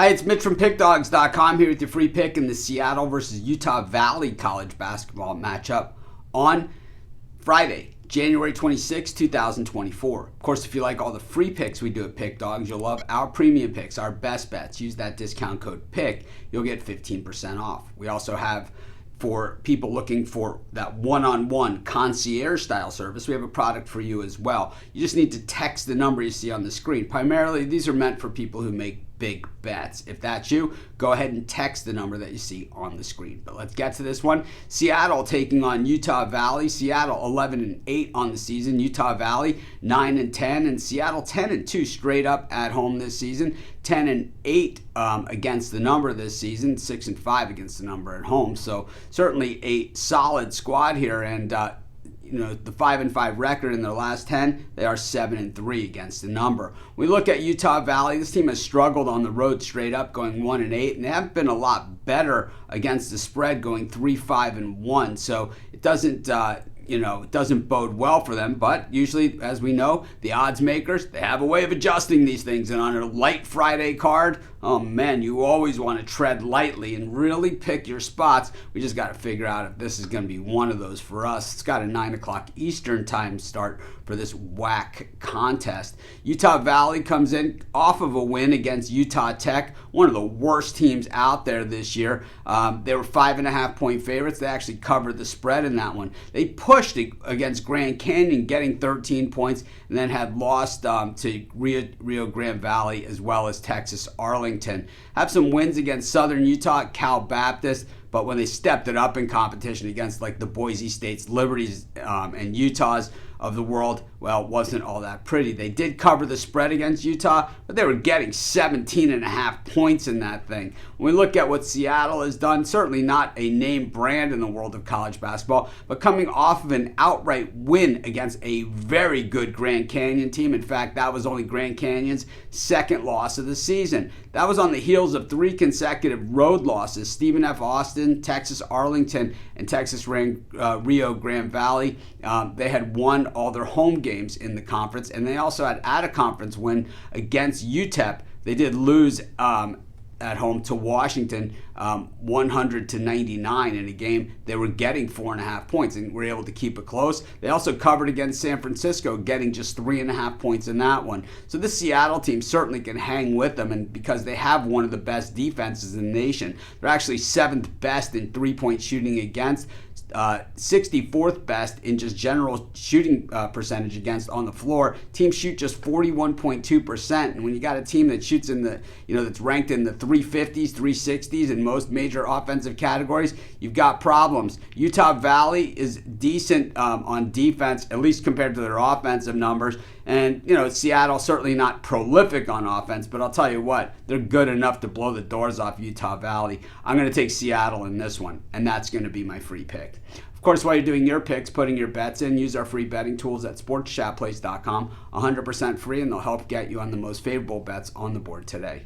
Hi, it's Mitch from Pickdawgz.com here with your free pick in the Seattle versus Utah Valley college basketball matchup on Friday, January 26, 2024. Of course, if you like all the free picks we do at Pick Dawgz, you'll love our premium picks, our best bets. Use that discount code PICK. You'll get 15% off. We also have, for people looking for that one-on-one concierge style service, we have a product for you as well. You just need to text the number you see on the screen. Primarily, these are meant for people who make big bets. If that's you, go ahead and text the number that you see on the screen. But let's get to this one. Seattle taking on Utah Valley. Seattle 11-8 on the season. Utah Valley 9-10, and Seattle 10-2 straight up at home this season. 10-8 against the number this season. 6-5 against the number at home. So certainly a solid squad here, and the 5-5 record in their last 10, they are 7-3 against the number. We look at Utah Valley. This team has struggled on the road straight up, going 1-8, and they haven't been a lot better against the spread, going 3-5-1. So it doesn't it doesn't bode well for them, but usually, as we know, the odds makers, they have a way of adjusting these things. And on a light Friday card, oh man, you always want to tread lightly and really pick your spots. We just got to figure out if this is going to be one of those for us. It's got a 9 o'clock Eastern time start for this whack contest. Utah Valley comes in off of a win against Utah Tech, one of the worst teams out there this year. They were 5.5-point favorites. They actually covered the spread in that one. They pushed against Grand Canyon, getting 13 points, and then had lost to Rio Grande Valley as well as Texas Arlington. Have some wins against Southern Utah, Cal Baptist, but when they stepped it up in competition against like the Boise States, Liberties, and Utahs of the world, well, it wasn't all that pretty. They did cover the spread against Utah, but they were getting 17.5 points in that thing. When we look at what Seattle has done, certainly not a name brand in the world of college basketball, but coming off of an outright win against a very good Grand Canyon team. In fact, that was only Grand Canyon's second loss of the season. That was on the heels of 3 consecutive road losses: Stephen F. Austin, Texas Arlington, and Texas Rio Grande Valley. They had won all their home games in the conference, and they also had a conference win against UTEP. They did lose at home to Washington 100-99 in a game they were getting 4.5 points and were able to keep it close. They also covered against San Francisco, getting just 3.5 points in that one. So this Seattle team certainly can hang with them, and because they have one of the best defenses in the nation. They're actually 7th best in three-point shooting against, 64th best in just general shooting percentage against on the floor. Teams shoot just 41.2%, and when you got a team that shoots in the, that's ranked in the 350s, 360s in most major offensive categories, you've got problems. Utah Valley is decent on defense, at least compared to their offensive numbers. And, Seattle certainly not prolific on offense, but I'll tell you what, they're good enough to blow the doors off Utah Valley. I'm going to take Seattle in this one, and that's going to be my free pick. Of course, while you're doing your picks, putting your bets in, use our free betting tools at sportschatplace.com. 100% free, and they'll help get you on the most favorable bets on the board today.